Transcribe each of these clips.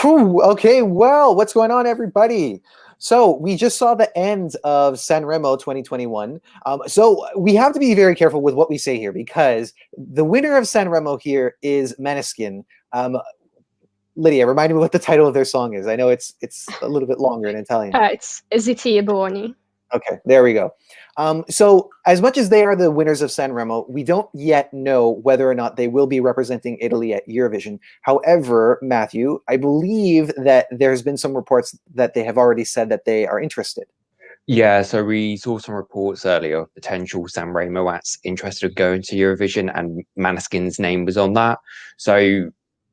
Whew, okay, well, what's going on, everybody? So we just saw the end of Sanremo 2021. So we have to be very careful with what we say here because the winner of Sanremo here is Måneskin. Lydia, remind me what the title of their song is. I know it's a little bit longer in Italian. It's Zitti Buoni. Okay, there we go. So as much as they are the winners of Sanremo, we don't yet know whether or not they will be representing Italy at Eurovision. However, Matthew, I believe that there's been some reports that they have already said that they are interested. Yeah, so we saw some reports earlier of potential Sanremo acts interested in going to Eurovision, and Måneskin's name was on that. So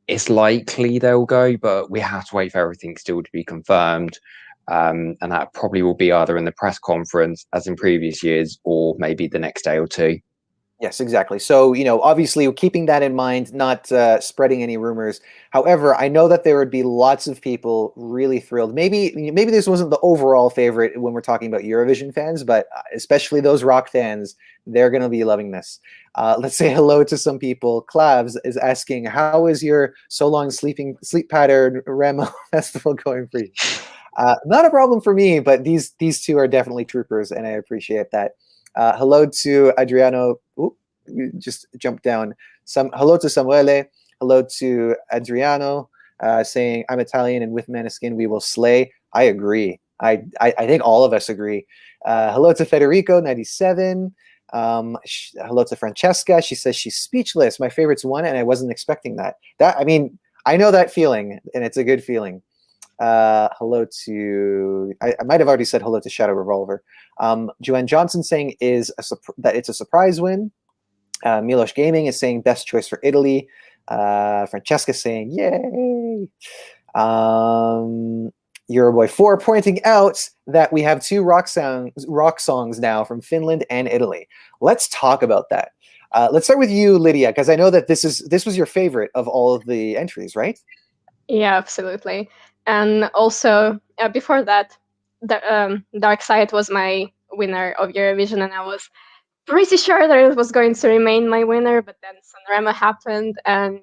it's likely they'll go, but we have to wait for everything still to be confirmed. And that probably will be either in the press conference, as in previous years, or maybe the next day or two. Yes, exactly. So, obviously keeping that in mind, not spreading any rumors. However, I know that there would be lots of people really thrilled. Maybe this wasn't the overall favorite when we're talking about Eurovision fans, but especially those rock fans, they're going to be loving this. Let's say hello to some people. Clavs is asking, how is your so long sleep pattern Remo festival going for you? Not a problem for me, but these two are definitely troopers, and I appreciate that. Hello to Adriano. Ooh, you just jumped down. Hello to Samuele. Hello to Adriano, saying, I'm Italian, and with Måneskin we will slay. I agree. I think all of us agree. Hello to Federico, 97. Hello to Francesca. She says she's speechless. My favorite's one, and I wasn't expecting that. I know that feeling, and it's a good feeling. Hello to, I might have already said hello to Shadow Revolver. Joanne Johnson saying that it's a surprise win. Milosh Gaming is saying best choice for Italy. Francesca saying yay. Euroboy 4 pointing out that we have two rock songs now from Finland and Italy. Let's talk about that. Let's start with you, Lydia, because I know that this was your favorite of all of the entries, right? Yeah, absolutely. And also, before that, Dark Side was my winner of Eurovision, and I was pretty sure that it was going to remain my winner, but then Sanremo happened, and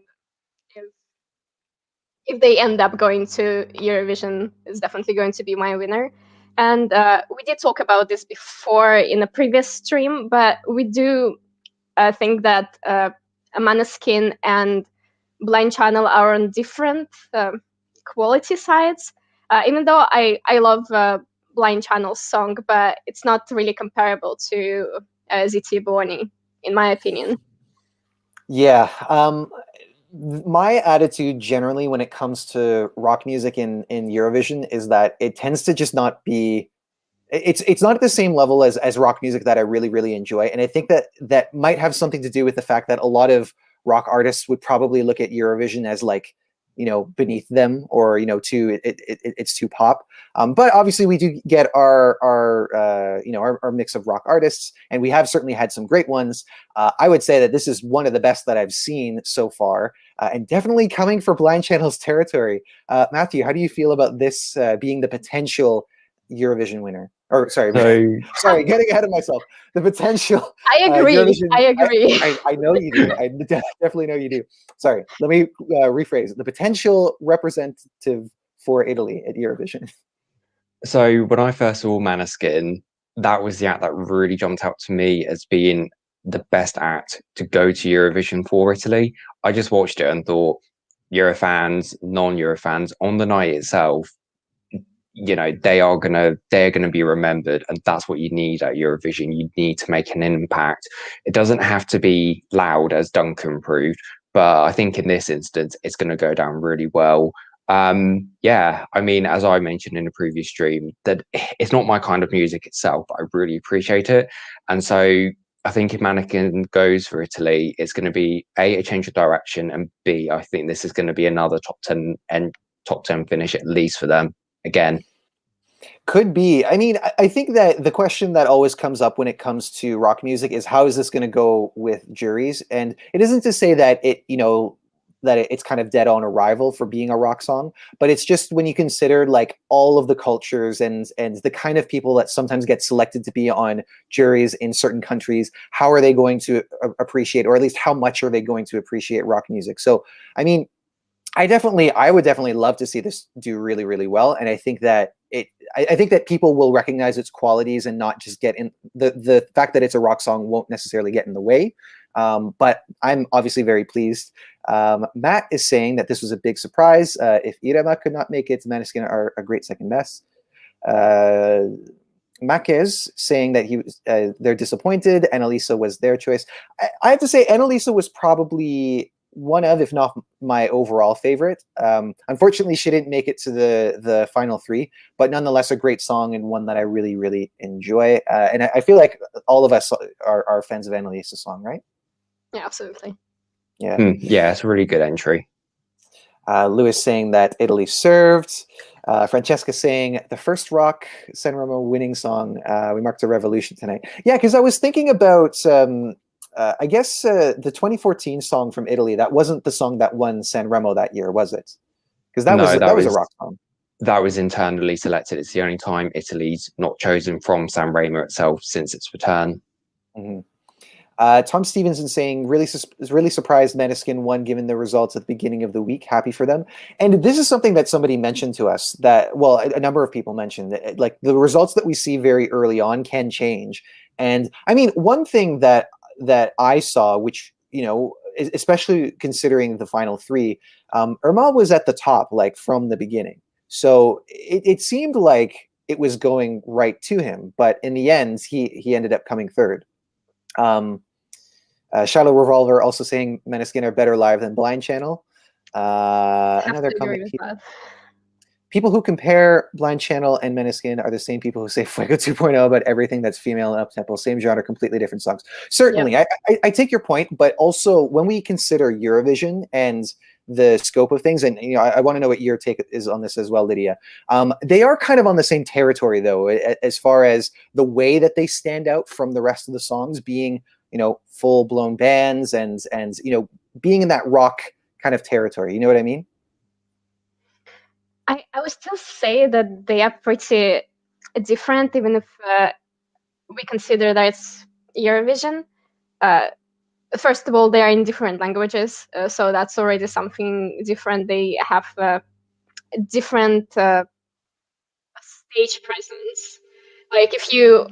if they end up going to Eurovision, it's definitely going to be my winner. And we did talk about this before in a previous stream, but we do think that Måneskin and Blind Channel are on different quality sides. Even though I love Blind Channel's song, but it's not really comparable to Zitti Buoni, in my opinion. Yeah. My attitude generally when it comes to rock music in Eurovision is that it tends to just not be, it's not at the same level as rock music that I really, really enjoy. And I think that might have something to do with the fact that a lot of rock artists would probably look at Eurovision as like, beneath them, or it's too pop. But obviously we do get our mix of rock artists, and we have certainly had some great ones. I would say that this is one of the best that I've seen so far, and definitely coming for Blind Channel's territory. Matthew, how do you feel about this being the potential Eurovision winner? Or sorry, getting ahead of myself. The potential. I agree. I agree. I know you do. I definitely know you do. Sorry, let me rephrase. The potential representative for Italy at Eurovision. So when I first saw Måneskin, that was the act that really jumped out to me as being the best act to go to Eurovision for Italy. I just watched it and thought, Eurofans, non-Eurofans, on the night itself, they're gonna be remembered, and that's what you need at Eurovision. You need to make an impact. It doesn't have to be loud, as Duncan proved, but I think in this instance it's going to go down really well. Yeah, I mean, as I mentioned in a previous stream, that it's not my kind of music itself, but I really appreciate it. And so I think if Måneskin goes for Italy, it's going to be a change of direction, and B, I think this is going to be another top 10 finish at least for them again. Could be. I mean, I think that the question that always comes up when it comes to rock music is, how is this going to go with juries? And it isn't to say that it's kind of dead on arrival for being a rock song, but it's just when you consider like all of the cultures and the kind of people that sometimes get selected to be on juries in certain countries, how are they going to appreciate, or at least how much are they going to appreciate rock music? So, I mean, I would definitely love to see this do really, really well, and I think that I think that people will recognize its qualities and not just get in the fact that it's a rock song won't necessarily get in the way. But I'm obviously very pleased. Matt is saying that this was a big surprise. If Irema could not make it, Måneskin are a great second best. Makez saying that they're disappointed. Annalisa was their choice. I have to say, Annalisa was probably one of, if not my overall favorite. Unfortunately, she didn't make it to the final three, but nonetheless, a great song and one that I really, really enjoy. And I feel like all of us are fans of Annalisa's song, right? Yeah, absolutely. Yeah. Yeah, it's a really good entry. Lewis saying that Italy served. Francesca saying the first rock Sanremo winning song. We marked a revolution tonight. Yeah, because I was thinking about, I guess, the 2014 song from Italy. That wasn't the song that won Sanremo that year, was it? Because that was a rock song. That was internally selected. It's the only time Italy's not chosen from Sanremo itself since its return. Mm-hmm. Tom Stevenson saying really surprised Måneskin won given the results at the beginning of the week. Happy for them. And this is something that somebody mentioned to us that, well, a number of people mentioned that, like, the results that we see very early on can change. And I mean, one thing that I saw, which, you know, especially considering the final three, Irma was at the top, like, from the beginning. So it seemed like it was going right to him, but in the end, he ended up coming third. Shallow Revolver also saying Måneskin are better live than Blind Channel. Another comment. People who compare Blind Channel and Måneskin are the same people who say Fuego 2.0 about everything that's female and up-tempo. Same genre, completely different songs. Certainly, yep. I take your point, but also when we consider Eurovision and the scope of things, and, you know, I want to know what your take is on this as well, Lydia. They are kind of on the same territory, though, as far as the way that they stand out from the rest of the songs being, you know, full-blown bands and you know, being in that rock kind of territory. You know what I mean? I would still say that they are pretty different, even if we consider that it's Eurovision. First of all, they are in different languages, so that's already something different. They have different stage presence. Like, if you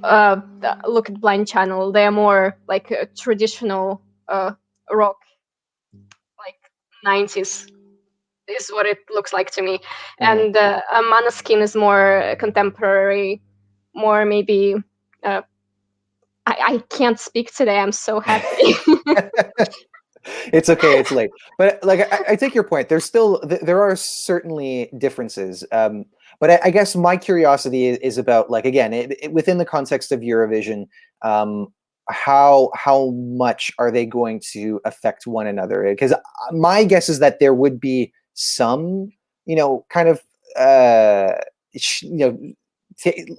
look at Blind Channel, they are more like a traditional rock, like 90s is what it looks like to me. And Måneskin is more contemporary, more maybe... I can't speak today. I'm so happy. It's okay. It's late. But, like, I take your point. There are certainly differences. But I guess my curiosity is about, like, again, within the context of Eurovision, how much are they going to affect one another? Because my guess is that there would be some, you know, kind of, you know,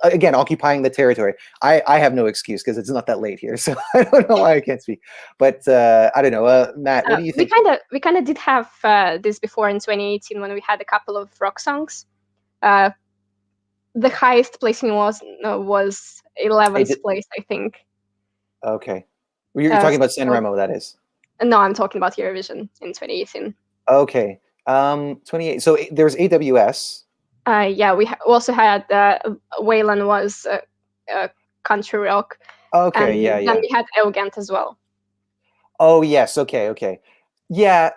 again, occupying the territory. I have no excuse because it's not that late here, so I don't know why I can't speak. But I don't know, Matt, what do you think? We kind of did have this before in 2018 when we had a couple of rock songs. The highest placing was 11th place, I think. Okay, you're talking about Sanremo, that is. No, I'm talking about Eurovision in 2018. Okay, 28. So there's AWS. Yeah, we also had Wayland was country rock. Okay, and yeah. Then we had Elegant as well. Oh yes, okay. Yeah,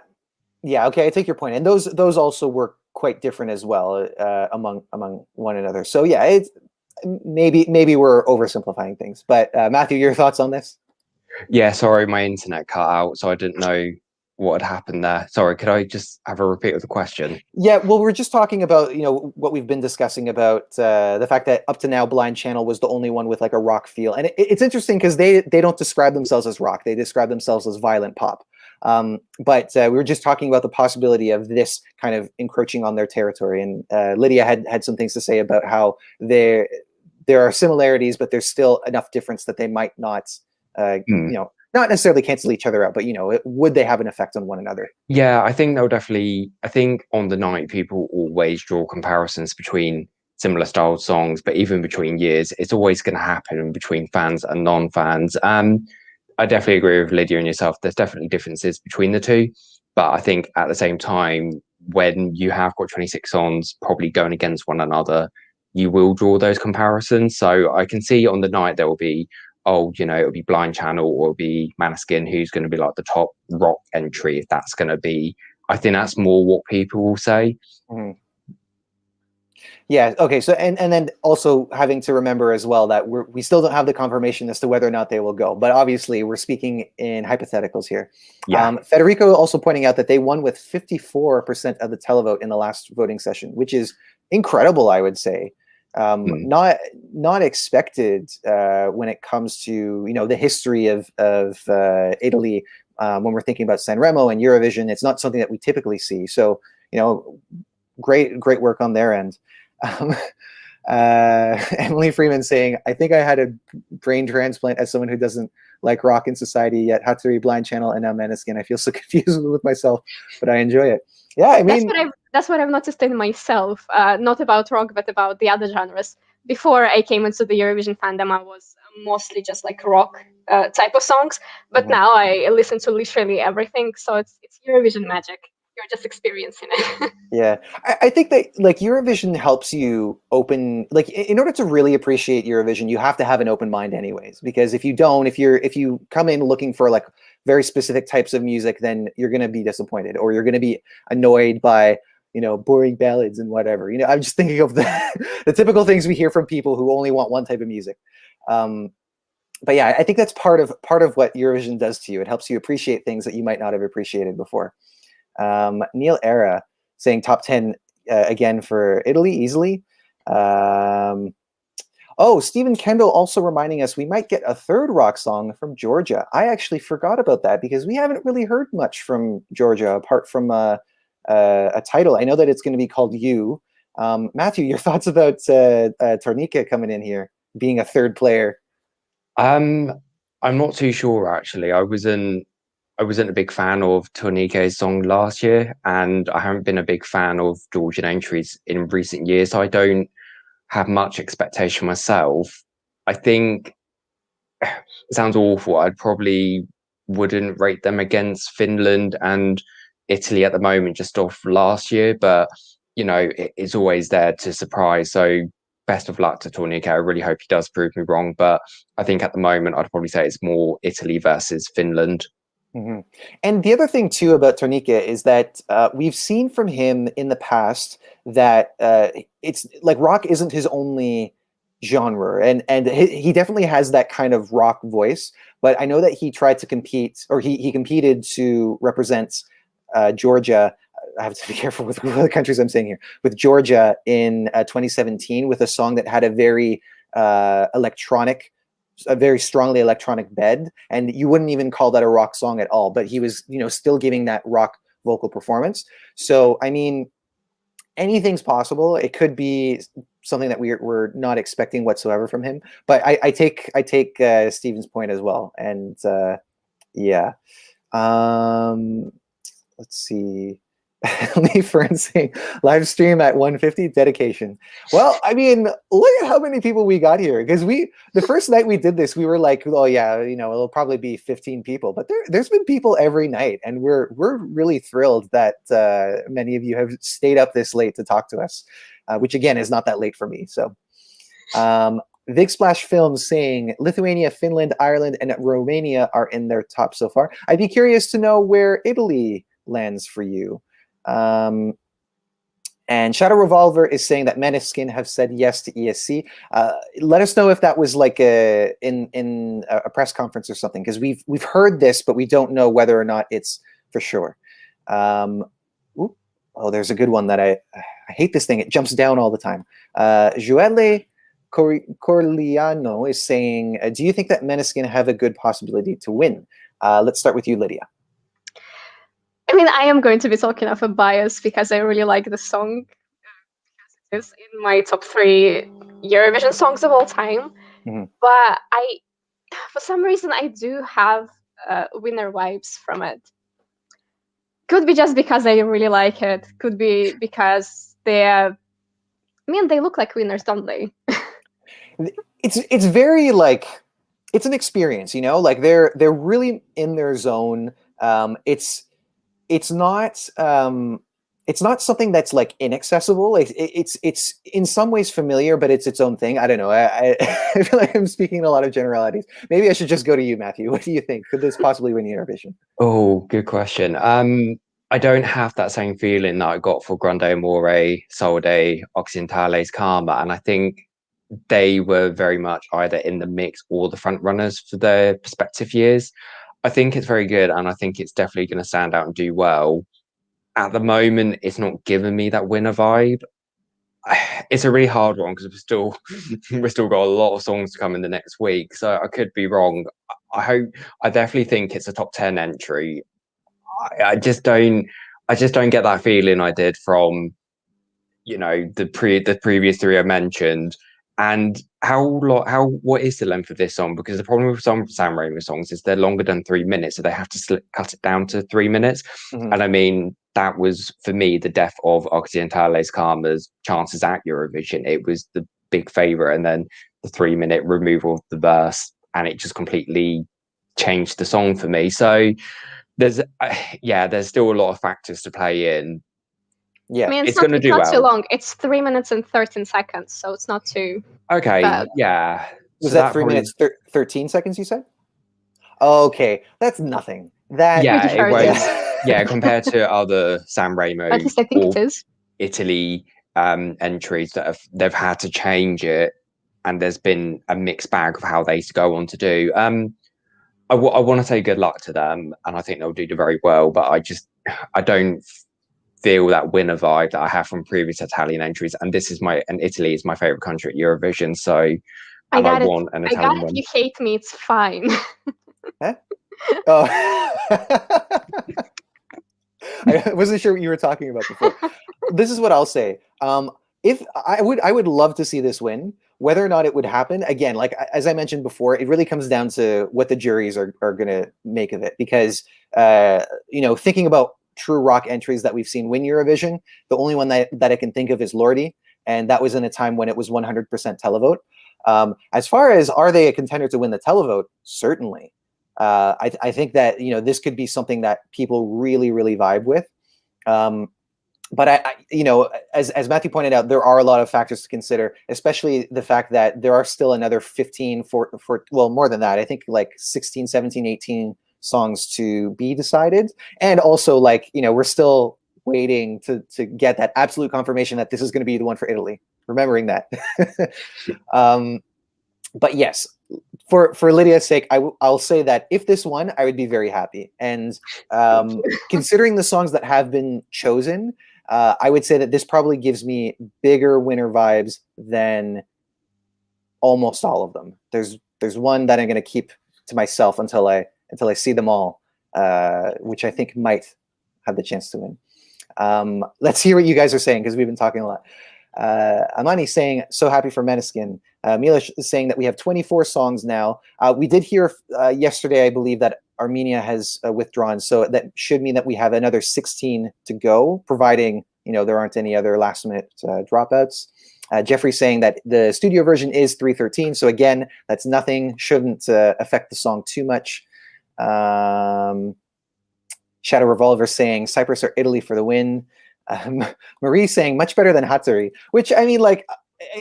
okay, I take your point. And those also were quite different as well among one another. So yeah, it's maybe we're oversimplifying things. But Matthew, your thoughts on this? Yeah, sorry, my internet cut out, so I didn't know what had happened there. Sorry, could I just have a repeat of the question? Yeah, well, we're just talking about, you know, what we've been discussing about the fact that up to now Blind Channel was the only one with, like, a rock feel. And it's interesting because they don't describe themselves as rock. They describe themselves as violent pop. But we were just talking about the possibility of this kind of encroaching on their territory. And Lydia had some things to say about how there are similarities, but there's still enough difference that they might not, you know, not necessarily cancel each other out, but, you know, would they have an effect on one another? Yeah, I think they'll definitely. I think on the night, people always draw comparisons between similar styled songs, but even between years, it's always going to happen between fans and non-fans. I definitely agree with Lydia and yourself. There's definitely differences between the two, but I think at the same time, when you have got 26 songs probably going against one another, you will draw those comparisons. So I can see on the night there will be, oh, you know, it'll be Blind Channel or it'll be Måneskin, who's going to be like the top rock entry, if that's going to be. I think that's more what people will say. Mm-hmm. Yeah. Okay. So and then also having to remember as well that we still don't have the confirmation as to whether or not they will go. But obviously, we're speaking in hypotheticals here. Yeah. Federico also pointing out that they won with 54% of the televote in the last voting session, which is incredible, I would say. Not expected when it comes to the history of Italy. When we're thinking about Sanremo and Eurovision, it's not something that we typically see. So great work on their end. Emily Freeman saying, I think I had a brain transplant as someone who doesn't like rock in society yet. Hatsuri, Blind Channel, and now Måneskin. I feel so confused with myself, but I enjoy it. Yeah, I mean, that's what I've noticed in myself. Not about rock, but about the other genres. Before I came into the Eurovision fandom, I was mostly just like rock type of songs. But now I listen to literally everything. So it's Eurovision magic. You're just experiencing it. Yeah, I think that like Eurovision helps you open, like in order to really appreciate Eurovision, you have to have an open mind anyways, because if you don't, if you come in looking for like very specific types of music, then you're going to be disappointed or you're going to be annoyed by, boring ballads and whatever. I'm just thinking of the typical things we hear from people who only want one type of music. But yeah, I think that's part of what Eurovision does to you. It helps you appreciate things that you might not have appreciated before. Neil Era saying top 10 again for Italy easily. Stephen Kendall also reminding us we might get a third rock song from Georgia. I actually forgot about that because we haven't really heard much from Georgia apart from a title. I know that it's going to be called You. Matthew, your thoughts about Tornica coming in here, being a third player? I'm not too sure actually. I wasn't a big fan of Tornique's song last year, and I haven't been a big fan of Georgian entries in recent years, so I don't have much expectation myself. I think it sounds awful. I probably wouldn't rate them against Finland and Italy at the moment, just off last year, but it's always there to surprise. So best of luck to Tornique. I really hope he does prove me wrong, but I think at the moment I'd probably say it's more Italy versus Finland. Mm-hmm. And the other thing too about Tornique is that we've seen from him in the past that it's like rock isn't his only genre, and he definitely has that kind of rock voice. But I know that he tried to compete, or he competed to represent Georgia. I have to be careful with the countries I'm saying here. With Georgia in 2017, with a song that had a very very strongly electronic bed, and you wouldn't even call that a rock song at all, but he was still giving that rock vocal performance. So I mean, anything's possible. It could be something that we're not expecting whatsoever from him, but I take Steven's point as well. And yeah, let's see. Lee Fern saying live stream at 150 dedication. Well, I mean, look at how many people we got here, because the first night we did this, we were like, oh yeah, it'll probably be 15 people, but there's been people every night, and we're really thrilled that many of you have stayed up this late to talk to us, which again is not that late for me. So Big Splash Films saying Lithuania, Finland, Ireland, and Romania are in their top so far. I'd be curious to know where Italy lands for you. And Shadow Revolver is saying that Måneskin have said yes to ESC. Let us know if that was like in a press conference or something, because we've heard this, but we don't know whether or not it's for sure. There's a good one that I hate this thing. It jumps down all the time. Joelle Corliano is saying, do you think that Måneskin have a good possibility to win? Let's start with you, Lydia. I mean, I am going to be talking off a bias because I really like the song. It is in my top 3 Eurovision songs of all time. Mm-hmm. But for some reason, I do have winner vibes from it. Could be just because I really like it. Could be because they look like winners, don't they? It's very like, it's an experience, like they're really in their zone. It's not it's not something that's like inaccessible. It's in some ways familiar, but it's its own thing. I don't know. I feel like I'm speaking in a lot of generalities. Maybe I should just go to you, Matthew. What do you think? Could this possibly win Eurovision? Oh, good question. I don't have that same feeling that I got for Grande Amore, Solde, Occidentales, Karma, and I think they were very much either in the mix or the front runners for their respective years. I think it's very good, and I think it's definitely going to stand out and do well. At the moment, it's not giving me that winner vibe. It's a really hard one because we've still got a lot of songs to come in the next week, so I could be wrong. I definitely think it's a top 10 entry. I just don't get that feeling I did from the previous three I mentioned. And what is the length of this song? Because the problem with some Sanremo songs is they're longer than 3 minutes, so they have to cut it down to 3 minutes. Mm-hmm. And I mean, that was for me the death of Occidentales Karma's chances at Eurovision. It was the big favourite, and then the 3 minute removal of the verse, and it just completely changed the song for me. So there's still a lot of factors to play in. Yeah, I mean, it's going to do not well. too long. It's 3 minutes and 13 seconds, so it's not too okay. bad. Yeah. Was that 3 minutes 13 seconds? You said. Okay, that's nothing. That it won't. Yeah. Compared to other Sanremo At least I think it is. Italy entries that they've had to change it, and there's been a mixed bag of how they go on to do. I want to say good luck to them, and I think they'll do very well. But I don't feel that winner vibe that I have from previous Italian entries, and Italy is my favorite country at Eurovision. So, I want an Italian if you hate me, it's fine. Huh? Oh, I wasn't sure what you were talking about before. This is what I'll say. If I would love to see this win. Whether or not it would happen, again, like as I mentioned before, it really comes down to what the juries are going to make of it. Because thinking about true rock entries that we've seen win Eurovision, the only one that I can think of is Lordi, and that was in a time when it was 100% televote. As far as are they a contender to win the televote, certainly. I think that this could be something that people really, really vibe with. But as Matthew pointed out, there are a lot of factors to consider, especially the fact that there are still another 15 well, more than that. I think like 16, 17, 18 songs to be decided. And also we're still waiting to get that absolute confirmation that this is going to be the one for Italy, remembering that. But yes, for Lydia's sake, I'll say that if this won, I would be very happy. And considering the songs that have been chosen, I would say that this probably gives me bigger winner vibes than almost all of them. There's one that I'm going to keep to myself until I see them all, which I think might have the chance to win. Let's hear what you guys are saying, because we've been talking a lot. Amani saying, so happy for Måneskin. Milos is saying that we have 24 songs now. We did hear yesterday, I believe, that Armenia has withdrawn. So that should mean that we have another 16 to go, providing there aren't any other last minute dropouts. Jeffrey saying that the studio version is 3:13. So again, that's nothing, shouldn't affect the song too much. Shadow Revolver saying Cyprus or Italy for the win. Marie saying much better than Hatsuri, which I mean,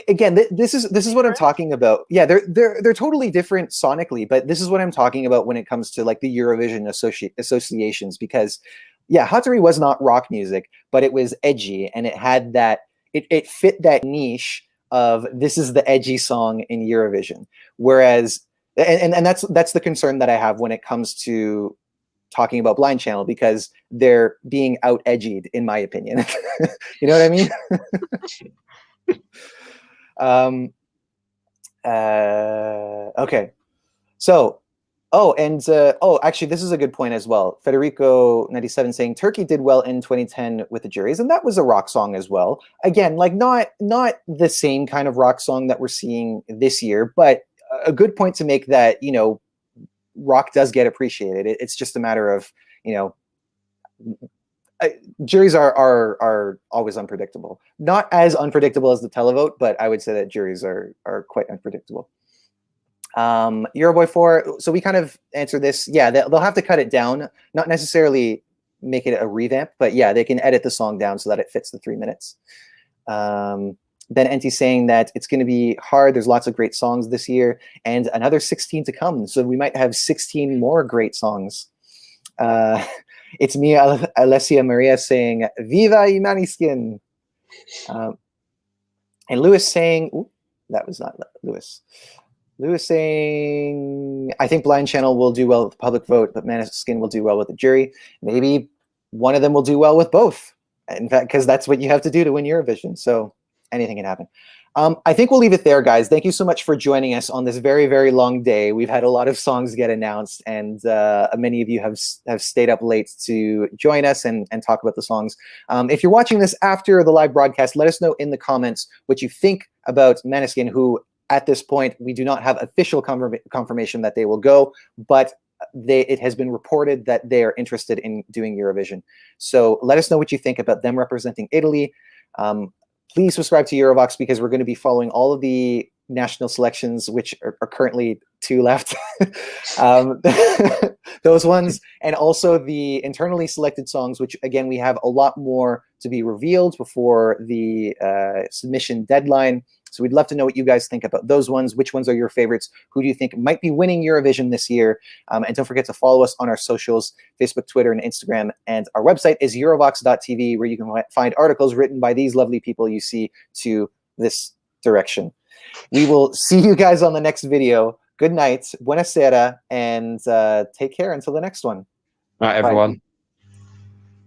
again, this is what I'm talking about. Yeah, they're totally different sonically, but this is what I'm talking about when it comes to the Eurovision associations, because yeah, Hatsuri was not rock music, but it was edgy, and it had that it fit that niche of this is the edgy song in Eurovision. Whereas and that's the concern that I have when it comes to talking about Blind Channel, because they're being out edgied, in my opinion. You know what I mean? Okay. So, actually, this is a good point as well. Federico 97 saying Turkey did well in 2010 with the juries, and that was a rock song as well. Again, not the same kind of rock song that we're seeing this year, but a good point to make that, rock does get appreciated. It's just a matter of, juries are always unpredictable. Not as unpredictable as the televote, but I would say that juries are quite unpredictable. Euroboy 4, so we kind of answered this. Yeah, they'll have to cut it down. Not necessarily make it a revamp. But yeah, they can edit the song down so that it fits the 3 minutes. Ben Enti saying that it's going to be hard. There's lots of great songs this year, and another 16 to come. So we might have 16 more great songs. It's me, Alessia Maria, saying "Viva y Måneskin," and Lewis saying, ooh, that was not Lewis. Lewis saying, I think Blind Channel will do well with the public vote, but Måneskin will do well with the jury. Maybe one of them will do well with both. In fact, because that's what you have to do to win Eurovision. So anything can happen. I think we'll leave it there, guys. Thank you so much for joining us on this very, very long day. We've had a lot of songs get announced, and many of you have stayed up late to join us and talk about the songs. If you're watching this after the live broadcast, let us know in the comments what you think about Måneskin, who at this point we do not have official confirmation that they will go, but it has been reported that they are interested in doing Eurovision. So let us know what you think about them representing Italy. Please subscribe to Eurovoxx, because we're going to be following all of the national selections, which are currently 2 left. Those ones, and also the internally selected songs, which again, we have a lot more to be revealed before the submission deadline. So we'd love to know what you guys think about those ones. Which ones are your favorites? Who do you think might be winning Eurovision this year? And don't forget to follow us on our socials, Facebook, Twitter, and Instagram. And our website is eurovoxx.tv, where you can find articles written by these lovely people you see to this direction. We will see you guys on the next video. Good night, buonasera, and take care until the next one. All right, everyone. Bye.